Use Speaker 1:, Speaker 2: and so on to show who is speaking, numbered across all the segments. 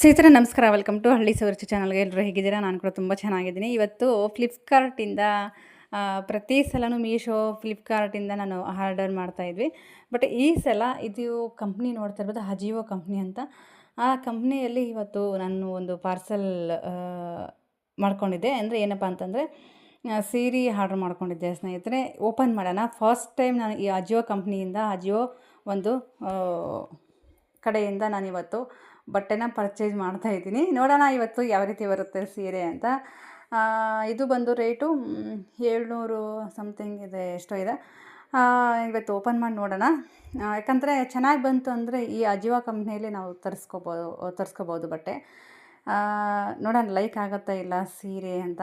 Speaker 1: ಸ್ನೇಹಿತರೆ ನಮಸ್ಕಾರ, welcome to ಹಳ್ಳಿ ಸವರ್ಚು ಚಾನಲ್ಗೆ. ಎಲ್ಲರೂ ಹೇಗಿದ್ದೀರಾ? ನಾನು ಕೂಡ ತುಂಬ ಚೆನ್ನಾಗಿದ್ದೀನಿ. ಇವತ್ತು ಫ್ಲಿಪ್ಕಾರ್ಟಿಂದ ಪ್ರತಿ ಸಲನೂ ಫ್ಲಿಪ್ಕಾರ್ಟಿಂದ ನಾನು ಆರ್ಡರ್ ಮಾಡ್ತಾಯಿದ್ವಿ. ಬಟ್ ಈ ಸಲ ಇದು ಕಂಪ್ನಿ ನೋಡ್ತಾ ಇರ್ಬೋದು, ಅಜಿಯೋ ಕಂಪ್ನಿ ಅಂತ. ಆ ಕಂಪ್ನಿಯಲ್ಲಿ ಇವತ್ತು ನಾನು ಒಂದು ಪಾರ್ಸಲ್ ಮಾಡ್ಕೊಂಡಿದ್ದೆ. ಅಂದರೆ ಏನಪ್ಪ ಅಂತಂದರೆ ಸೀರೆ ಆರ್ಡ್ರ್ ಮಾಡ್ಕೊಂಡಿದ್ದೆ ಸ್ನೇಹಿತರೆ. ಓಪನ್ ಮಾಡೋಣ. ಫಸ್ಟ್ ಟೈಮ್ ನಾನು ಈ ಅಜಿಯೋ ಕಂಪ್ನಿಯಿಂದ, ಅಜಿಯೋ ಒಂದು ಕಡೆಯಿಂದ ನಾನಿವತ್ತು ಬಟ್ಟೆನ ಪರ್ಚೇಸ್ ಮಾಡ್ತಾಯಿದ್ದೀನಿ. ನೋಡೋಣ ಇವತ್ತು ಯಾವ ರೀತಿ ಬರುತ್ತೆ ಸೀರೆ ಅಂತ. ಇದು ಬಂದು ರೇಟು 700 ಸಮಥಿಂಗ್ ಇದೆ, ಎಷ್ಟೋ ಇದೆ. ಇವತ್ತು ಓಪನ್ ಮಾಡಿ ನೋಡೋಣ. ಯಾಕಂದರೆ ಚೆನ್ನಾಗಿ ಬಂತು ಅಂದರೆ ಈ ಅಜಿಯೋ ಕಂಪ್ನಿಯಲ್ಲಿ ನಾವು ತರಿಸ್ಕೋಬೋದು ಬಟ್ಟೆ. ನೋಡೋಣ ಲೈಕ್ ಆಗುತ್ತಾ ಇಲ್ಲ ಸೀರೆ ಅಂತ.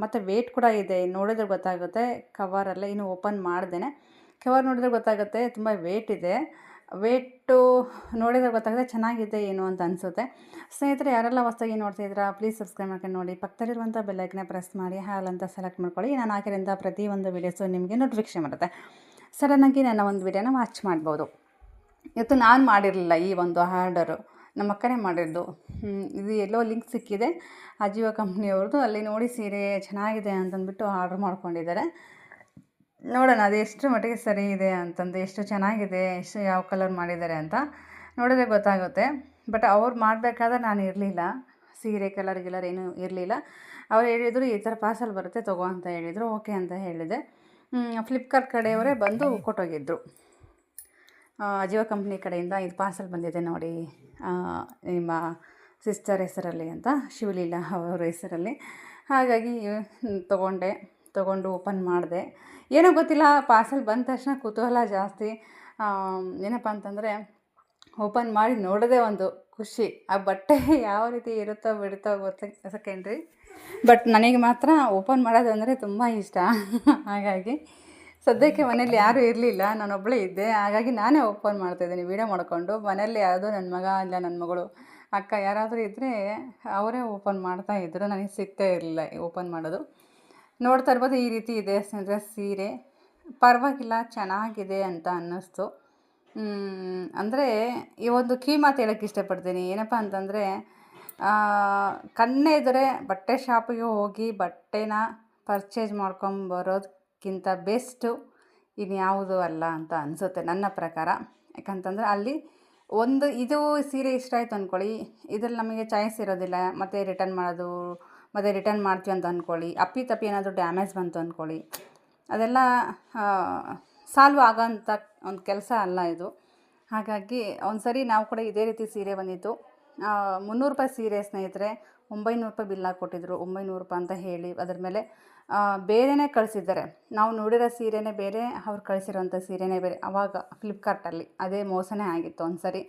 Speaker 1: ಮತ್ತು ವೇಟ್ ಕೂಡ ಇದೆ, ನೋಡಿದ್ರೆ ಗೊತ್ತಾಗುತ್ತೆ. ಕವರಲ್ಲೇ ಇನ್ನೂ ಓಪನ್ ಮಾಡ್ದೇನೆ, ಕವರ್ ನೋಡಿದ್ರೆ ಗೊತ್ತಾಗುತ್ತೆ ತುಂಬ ವೇಟ್ ಇದೆ. ವೇಟು ನೋಡಿದ್ರೆ ಗೊತ್ತಾಗುತ್ತೆ ಚೆನ್ನಾಗಿದೆ ಏನು ಅಂತ ಅನಿಸುತ್ತೆ. ಸ್ನೇಹಿತರೆ, ಯಾರೆಲ್ಲ ಹೊಸದಾಗಿ ನೋಡ್ತಿದ್ದೀರಾ ಪ್ಲೀಸ್ ಸಬ್ಸ್ಕ್ರೈಬ್ ಮಾಡ್ಕೊಂಡು ನೋಡಿ. ಪಕ್ಕದಲ್ಲಿರುವಂಥ ಬೆಲ್ಲೈಕನ್ನ ಪ್ರೆಸ್ ಮಾಡಿ ಹಾಲ್ ಅಂತ ಸೆಲೆಕ್ಟ್ ಮಾಡ್ಕೊಳ್ಳಿ. ನಾನು ಹಾಕಿರೋಂಥ ಪ್ರತಿಯೊಂದು ವೀಡಿಯೋಸು ನಿಮಗೆ ನೋಟಿಫಿಕೇಷನ್ ಬರುತ್ತೆ. ಸಡನ್ನಾಗಿ ನನ್ನ ಒಂದು ವೀಡಿಯೋನ ವಾಚ್ ಮಾಡ್ಬೋದು. ಇವತ್ತು ನಾನು ಮಾಡಿರಲಿಲ್ಲ ಈ ಒಂದು ಆರ್ಡರು, ನಮ್ಮ ಅಕ್ಕನೇ ಮಾಡಿದ್ದು. ಇದು ಎಲ್ಲೋ ಲಿಂಕ್ ಸಿಕ್ಕಿದೆ ಅಜಿಯೋ ಕಂಪ್ನಿಯವ್ರದ್ದು. ಅಲ್ಲಿ ನೋಡಿ ಸೀರೆ ಚೆನ್ನಾಗಿದೆ ಅಂತಂದ್ಬಿಟ್ಟು ಆರ್ಡ್ರ್ ಮಾಡ್ಕೊಂಡಿದ್ದಾರೆ. ನೋಡೋಣ ಅದು ಎಷ್ಟು ಮಟ್ಟಿಗೆ ಸರಿ ಇದೆ ಅಂತಂದು, ಎಷ್ಟು ಚೆನ್ನಾಗಿದೆ, ಎಷ್ಟು ಯಾವ ಕಲರ್ ಮಾಡಿದ್ದಾರೆ ಅಂತ ನೋಡಿದ್ರೆ ಗೊತ್ತಾಗುತ್ತೆ. ಬಟ್ ಅವ್ರು ಮಾಡಬೇಕಾದ್ರೆ ನಾನು ಇರಲಿಲ್ಲ, ಸೀರೆ ಕಲರ್ ಏನೂ ಇರಲಿಲ್ಲ. ಅವ್ರು ಹೇಳಿದರು ಈ ಥರ ಪಾರ್ಸಲ್ ಬರುತ್ತೆ ತೊಗೋ ಅಂತ ಹೇಳಿದರು. ಓಕೆ ಅಂತ ಹೇಳಿದೆ. ಫ್ಲಿಪ್ಕಾರ್ಟ್ ಕಡೆಯವರೇ ಬಂದು ಕೊಟ್ಟೋಗಿದ್ರು. ಅಜಿಯೋ ಕಂಪ್ನಿ ಕಡೆಯಿಂದ ಇದು ಪಾರ್ಸಲ್ ಬಂದಿದೆ ನೋಡಿ, ನಿಮ್ಮ ಸಿಸ್ಟರ್ ಹೆಸರಲ್ಲಿ ಅಂತ, ಶಿವಲೀಲಾ ಅವರ ಹೆಸರಲ್ಲಿ. ಹಾಗಾಗಿ ತೊಗೊಂಡು ಓಪನ್ ಮಾಡಿದೆ. ಏನೋ ಗೊತ್ತಿಲ್ಲ, ಪಾರ್ಸಲ್ ಬಂದ ತಕ್ಷಣ ಕುತೂಹಲ ಜಾಸ್ತಿ. ಏನಪ್ಪ ಅಂತಂದರೆ ಓಪನ್ ಮಾಡಿ ನೋಡೋದೇ ಒಂದು ಖುಷಿ. ಆ ಬಟ್ಟೆ ಯಾವ ರೀತಿ ಇರುತ್ತೋ ಬಿಡುತ್ತೋ ಸೆಕೆಂಡ್ರಿ. ಬಟ್ ನನಗೆ ಮಾತ್ರ ಓಪನ್ ಮಾಡೋದು ಅಂದರೆ ತುಂಬ ಇಷ್ಟ. ಹಾಗಾಗಿ ಸದ್ಯಕ್ಕೆ ಮನೇಲಿ ಯಾರೂ ಇರಲಿಲ್ಲ, ನಾನೊಬ್ಬಳೇ ಇದ್ದೆ. ಹಾಗಾಗಿ ನಾನೇ ಓಪನ್ ಮಾಡ್ತಾಯಿದ್ದೀನಿ ವೀಡಿಯೋ ಮಾಡಿಕೊಂಡು. ಮನೇಲಿ ಯಾವುದೋ ನನ್ನ ಮಗ ಇಲ್ಲ ನನ್ನ ಮಗಳು ಅಕ್ಕ ಯಾರಾದರೂ ಇದ್ದರೆ ಅವರೇ ಓಪನ್ ಮಾಡ್ತಾಯಿದ್ರು, ನನಗೆ ಸಿಗ್ತಾ ಇರಲಿಲ್ಲ ಓಪನ್ ಮಾಡೋದು. ನೋಡ್ತಾ ಇರ್ಬೋದು ಈ ರೀತಿ ಇದೆ ಸ್ನೇಹಿತರೆ ಸೀರೆ. ಪರವಾಗಿಲ್ಲ, ಚೆನ್ನಾಗಿದೆ ಅಂತ ಅನ್ನಿಸ್ತು. ಅಂದರೆ ಈ ಒಂದು ಮಾತು ಹೇಳೋಕ್ಕೆ ಇಷ್ಟಪಡ್ತೀನಿ. ಏನಪ್ಪ ಅಂತಂದರೆ ಕಣ್ಣೆದುರೇ ಬಟ್ಟೆ ಶಾಪಿಗೆ ಹೋಗಿ ಬಟ್ಟೆನ ಪರ್ಚೇಸ್ ಮಾಡ್ಕೊಂಬರೋದಕ್ಕಿಂತ ಬೆಸ್ಟು ಇನ್ಯಾವುದೂ ಅಲ್ಲ ಅಂತ ಅನಿಸುತ್ತೆ ನನ್ನ ಪ್ರಕಾರ. ಯಾಕಂತಂದರೆ ಅಲ್ಲಿ ಇದು ಸೀರೆ ಇಷ್ಟ ಆಯಿತು ಅಂದ್ಕೊಳ್ಳಿ, ಇದರಲ್ಲಿ ನಮಗೆ ಚಾಯ್ಸ್ ಇರೋದಿಲ್ಲ. ಮತ್ತು ರಿಟರ್ನ್ ಮಾಡ್ತೀವಿ ಅಂತ ಅಂದ್ಕೊಳ್ಳಿ, ಅಪ್ಪಿತಪ್ಪಿ ಏನಾದರೂ ಡ್ಯಾಮೇಜ್ ಬಂತು ಅಂದ್ಕೊಳ್ಳಿ, ಅದೆಲ್ಲ ಸಾಲ್ವ್ ಆಗೋಂಥ ಒಂದು ಕೆಲಸ ಅಲ್ಲ ಇದು. ಹಾಗಾಗಿ ಒಂದು ಸರಿ ನಾವು ಕೂಡ ಇದೇ ರೀತಿ ಸೀರೆ ಬಂದಿತ್ತು. 300 ರೂಪಾಯಿ ಸೀರೆ ಸ್ನೇಹಿತರೆ, 900 ರೂಪಾಯಿ ಬಿಲ್ ಹಾಕ್ಕೊಟ್ಟಿದ್ರು. 900 ರೂಪಾಯಿ ಅಂತ ಹೇಳಿ ಅದ್ರ ಮೇಲೆ ಬೇರೆಯೇ ಕಳಿಸಿದ್ದಾರೆ. ನಾವು ನೋಡಿರೋ ಸೀರೆನೇ ಬೇರೆ, ಅವ್ರು ಕಳಿಸಿರೋಂಥ ಸೀರೆನೇ ಬೇರೆ. ಆವಾಗ ಫ್ಲಿಪ್ಕಾರ್ಟಲ್ಲಿ ಅದೇ ಮೋಸನೇ ಆಗಿತ್ತು ಒಂದು ಸರಿ.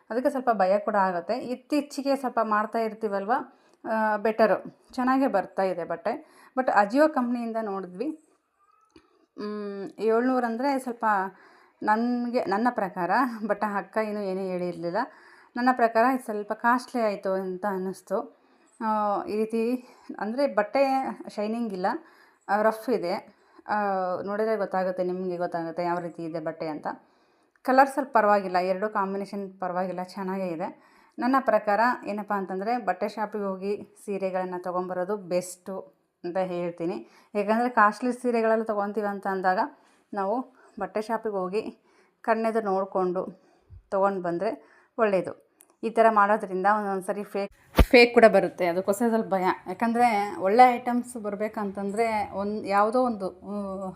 Speaker 1: ಅದಕ್ಕೆ ಸ್ವಲ್ಪ ಭಯ ಕೂಡ ಆಗುತ್ತೆ. ಇತ್ತೀಚೆಗೆ ಸ್ವಲ್ಪ ಮಾಡ್ತಾ ಇರ್ತೀವಲ್ವ, ಬೆಟರು, ಚೆನ್ನಾಗೇ ಬರ್ತಾಯಿದೆ ಬಟ್ಟೆ. ಬಟ್ ಅಜಿಯೋ ಕಂಪ್ನಿಯಿಂದ ನೋಡಿದ್ವಿ, 700 ಅಂದರೆ ಸ್ವಲ್ಪ ನನ್ನ ಪ್ರಕಾರ, ಬಟ್ ಅಕ್ಕ ಏನೂ ಹೇಳಿರಲಿಲ್ಲ. ನನ್ನ ಪ್ರಕಾರ ಇದು ಸ್ವಲ್ಪ ಕಾಸ್ಟ್ಲಿ ಆಯಿತು ಅಂತ ಅನ್ನಿಸ್ತು. ಈ ರೀತಿ ಅಂದರೆ ಬಟ್ಟೆ ಶೈನಿಂಗ್ ಇಲ್ಲ, ರಫ್ ಇದೆ. ನೋಡಿದರೆ ಗೊತ್ತಾಗುತ್ತೆ, ನಿಮಗೆ ಗೊತ್ತಾಗುತ್ತೆ ಯಾವ ರೀತಿ ಇದೆ ಬಟ್ಟೆ ಅಂತ. ಕಲರ್ ಸ್ವಲ್ಪ ಪರವಾಗಿಲ್ಲ, ಎರಡೂ ಕಾಂಬಿನೇಷನ್ ಪರವಾಗಿಲ್ಲ, ಚೆನ್ನಾಗೇ ಇದೆ. ನನ್ನ ಪ್ರಕಾರ ಏನಪ್ಪ ಅಂತಂದರೆ ಬಟ್ಟೆ ಶಾಪಿಗೆ ಹೋಗಿ ಸೀರೆಗಳನ್ನು ತೊಗೊಂಬರೋದು ಬೆಸ್ಟು ಅಂತ ಹೇಳ್ತೀನಿ. ಯಾಕಂದರೆ ಕಾಸ್ಟ್ಲಿ ಸೀರೆಗಳೆಲ್ಲ ತೊಗೊತೀವಿ ಅಂತ ಅಂದಾಗ ನಾವು ಬಟ್ಟೆ ಶಾಪಿಗೆ ಹೋಗಿ ಕಣ್ಣೆದುರು ನೋಡಿಕೊಂಡು ತೊಗೊಂಡು ಬಂದರೆ ಒಳ್ಳೆಯದು. ಈ ಥರ ಮಾಡೋದ್ರಿಂದ ಒಂದೊಂದು ಸರಿ ಫೇಕ್ ಕೂಡ ಬರುತ್ತೆ. ಅದಕ್ಕೋಸ್ಕರ ಸ್ವಲ್ಪ ಭಯ. ಯಾಕಂದರೆ ಒಳ್ಳೆ ಐಟಮ್ಸ್ ಬರಬೇಕಂತಂದರೆ ಯಾವುದೋ ಒಂದು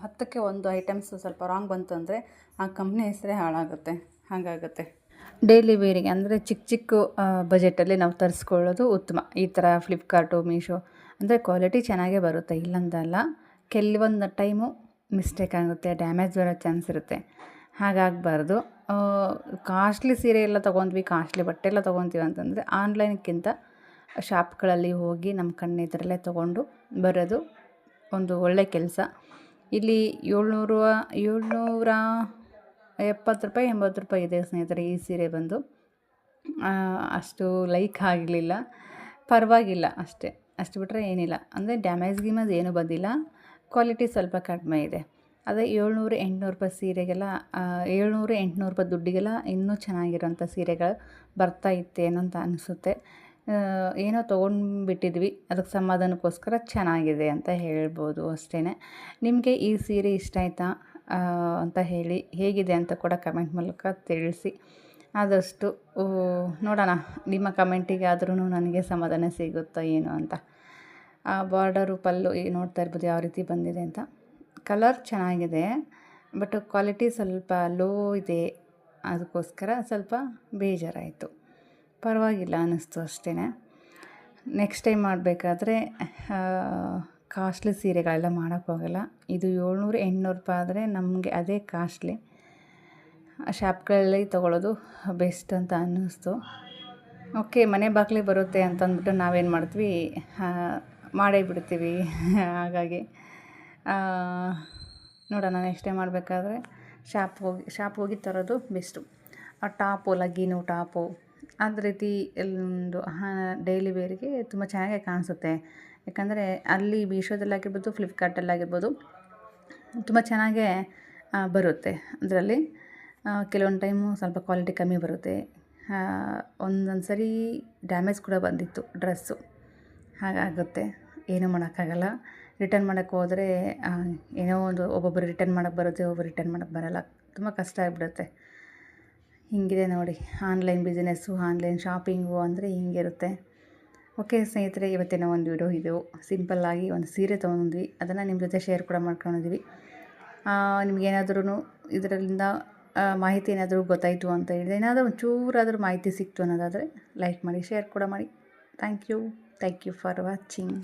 Speaker 1: 10ಕ್ಕೆ 1 ಐಟಮ್ಸು ಸ್ವಲ್ಪ ರಾಂಗ್ ಬಂತು ಅಂದರೆ ಆ ಕಂಪ್ನಿ ಹೆಸರೇ ಹಾಳಾಗುತ್ತೆ. ಹಾಗಾಗುತ್ತೆ. ಡೈಲಿ ವೇರಿಗೆ ಅಂದರೆ ಚಿಕ್ಕ ಬಜೆಟಲ್ಲಿ ನಾವು ತರಿಸ್ಕೊಳ್ಳೋದು ಉತ್ತಮ. ಈ ಥರ ಫ್ಲಿಪ್ಕಾರ್ಟು, ಮೀಶೋ ಅಂದರೆ ಕ್ವಾಲಿಟಿ ಚೆನ್ನಾಗೇ ಬರುತ್ತೆ, ಇಲ್ಲಂತಲ್ಲ. ಕೆಲವೊಂದು ಟೈಮು ಮಿಸ್ಟೇಕ್ ಆಗುತ್ತೆ, ಡ್ಯಾಮೇಜ್ ಬರೋ ಚಾನ್ಸ್ ಇರುತ್ತೆ. ಹಾಗಾಗಬಾರ್ದು. ಕಾಸ್ಟ್ಲಿ ಸೀರೆ ಎಲ್ಲ ಕಾಸ್ಟ್ಲಿ ಬಟ್ಟೆ ಎಲ್ಲ ತೊಗೊತೀವಿ ಅಂತಂದರೆ ಆನ್ಲೈನ್ಗಿಂತ ಶಾಪ್ಗಳಲ್ಲಿ ಹೋಗಿ ನಮ್ಮ ಕಣ್ಣೆದುರಲ್ಲೇ ತೊಗೊಂಡು ಬರೋದು ಒಂದು ಒಳ್ಳೆಯ ಕೆಲಸ. ಇಲ್ಲಿ 770 ರೂಪಾಯಿ 80 ರೂಪಾಯಿ ಇದೆ ಸ್ನೇಹಿತರೆ ಈ ಸೀರೆ ಬಂದು. ಅಷ್ಟು ಲೈಕ್ ಆಗಲಿಲ್ಲ, ಪರವಾಗಿಲ್ಲ ಅಷ್ಟು ಬಿಟ್ಟರೆ ಏನಿಲ್ಲ. ಅಂದರೆ ಡ್ಯಾಮೇಜ್ ಏನೂ ಬಂದಿಲ್ಲ, ಕ್ವಾಲಿಟಿ ಸ್ವಲ್ಪ ಕಡಿಮೆ ಇದೆ. ಅದೇ 700-800 ಸೀರೆಗೆಲ್ಲ 700-800 ದುಡ್ಡಿಗೆಲ್ಲ ಇನ್ನೂ ಚೆನ್ನಾಗಿರೋಂಥ ಸೀರೆಗಳು ಬರ್ತಾ ಇತ್ತೇನೋ ಅಂತ ಅನಿಸುತ್ತೆ. ಏನೋ ತೊಗೊಂಡ್ಬಿಟ್ಟಿದ್ವಿ, ಅದಕ್ಕೆ ಸಮಾಧಾನಕ್ಕೋಸ್ಕರ ಚೆನ್ನಾಗಿದೆ ಅಂತ ಹೇಳ್ಬೋದು ಅಷ್ಟೇ. ನಿಮಗೆ ಈ ಸೀರೆ ಇಷ್ಟ ಆಯಿತಾ ಅಂತ ಹೇಳಿ, ಹೇಗಿದೆ ಅಂತ ಕೂಡ ಕಮೆಂಟ್ ಮೂಲಕ ತಿಳಿಸಿ. ಆದಷ್ಟು ನೋಡೋಣ, ನಿಮ್ಮ ಕಮೆಂಟಿಗೆ ಆದ್ರೂ ನನಗೆ ಸಮಾಧಾನ ಸಿಗುತ್ತೋ ಏನೋ ಅಂತ. ಆ ಬಾರ್ಡರು ಪಲ್ಲು ನೋಡ್ತಾ ಇರ್ಬೋದು ಯಾವ ರೀತಿ ಬಂದಿದೆ ಅಂತ. ಕಲರ್ ಚೆನ್ನಾಗಿದೆ, ಬಟ್ ಕ್ವಾಲಿಟಿ ಸ್ವಲ್ಪ ಲೋ ಇದೆ, ಅದಕ್ಕೋಸ್ಕರ ಸ್ವಲ್ಪ ಬೇಜಾರಾಯಿತು. ಪರವಾಗಿಲ್ಲ ಅನ್ನಿಸ್ತು ಅಷ್ಟೇ. ನೆಕ್ಸ್ಟ್ ಟೈಮ್ ಮಾಡಬೇಕಾದ್ರೆ ಕಾಸ್ಟ್ಲಿ ಸೀರೆಗಳೆಲ್ಲ ಮಾಡೋಕ್ಕೋಗಲ್ಲ. ಇದು 700-800 ಆದರೆ ನಮಗೆ ಅದೇ ಕಾಸ್ಟ್ಲಿ. ಶಾಪ್ಗಳಲ್ಲಿ ತೊಗೊಳ್ಳೋದು ಬೆಸ್ಟ್ ಅಂತ ಅನ್ನಿಸ್ತು. ಓಕೆ, ಮನೆ ಬಾಗಿಲಿಗೆ ಬರುತ್ತೆ ಅಂತಂದ್ಬಿಟ್ಟು ನಾವೇನು ಮಾಡ್ತೀವಿ, ಮಾಡೇ ಬಿಡ್ತೀವಿ. ಹಾಗಾಗಿ ನೋಡೋಣ, ನೆಕ್ಸ್ಟ್ ಟೈಮ್ ಮಾಡಬೇಕಾದ್ರೆ ಶಾಪ್ ಹೋಗಿ ತರೋದು ಬೆಸ್ಟು. ಟಾಪು, ಲಗ್ಗಿನು ಟಾಪು ಅದೇ ರೀತಿ ಒಂದು ಡೈಲಿ ವೇರಿಗೆ ತುಂಬ ಚೆನ್ನಾಗೇ ಕಾಣಿಸುತ್ತೆ. ಯಾಕಂದರೆ ಅಲ್ಲಿ ಮೀಶೋದಲ್ಲಾಗಿರ್ಬೋದು, ಫ್ಲಿಪ್ಕಾರ್ಟಲ್ಲಾಗಿರ್ಬೋದು ತುಂಬ ಚೆನ್ನಾಗೇ ಬರುತ್ತೆ. ಅದರಲ್ಲಿ ಕೆಲವೊಂದು ಟೈಮು ಸ್ವಲ್ಪ ಕ್ವಾಲಿಟಿ ಕಮ್ಮಿ ಬರುತ್ತೆ. ಒಂದೊಂದು ಸರಿ ಡ್ಯಾಮೇಜ್ ಕೂಡ ಬಂದಿತ್ತು ಡ್ರೆಸ್ಸು. ಹಾಗಾಗುತ್ತೆ, ಏನೂ ಮಾಡೋಕ್ಕಾಗಲ್ಲ. ರಿಟರ್ನ್ ಮಾಡೋಕ್ಕೆ ಹೋದರೆ ಏನೋ ಒಂದು ಒಬ್ಬೊಬ್ಬರು ರಿಟರ್ನ್ ಮಾಡೋಕ್ಕೆ ಬರುತ್ತೆ, ಒಬ್ಬರು ರಿಟರ್ನ್ ಮಾಡೋಕ್ಕೆ ಬರೋಲ್ಲ. ತುಂಬ ಕಷ್ಟ ಆಗಿಬಿಡುತ್ತೆ. ಹೀಗಿದೆ ನೋಡಿ, ಆನ್ಲೈನ್ ಬಿಸ್ನೆಸ್ಸು, ಆನ್ಲೈನ್ ಶಾಪಿಂಗು ಅಂದರೆ ಹಿಂಗಿರುತ್ತೆ. ಓಕೆ ಸ್ನೇಹಿತರೆ, ಇವತ್ತಿನ ಒಂದು ವಿಡಿಯೋ ಇದು. ಸಿಂಪಲ್ಲಾಗಿ ಒಂದು ಸೀರೆ ತೊಗೊಂಡ್ವಿ, ಅದನ್ನು ನಿಮ್ಮ ಜೊತೆ ಶೇರ್ ಕೂಡ ಮಾಡ್ಕೊಂಡಿದ್ದೀವಿ. ನಿಮಗೇನಾದ್ರೂ ಇದರಿಂದ ಮಾಹಿತಿ ಏನಾದರೂ ಗೊತ್ತಾಯಿತು ಅಂತ ಹೇಳಿದ್ರೆ, ಏನಾದರೂ ಒಂಚೂರಾದರೂ ಮಾಹಿತಿ ಸಿಕ್ತು ಅನ್ನೋದಾದರೆ ಲೈಕ್ ಮಾಡಿ, ಶೇರ್ ಕೂಡ ಮಾಡಿ. Thank you for watching.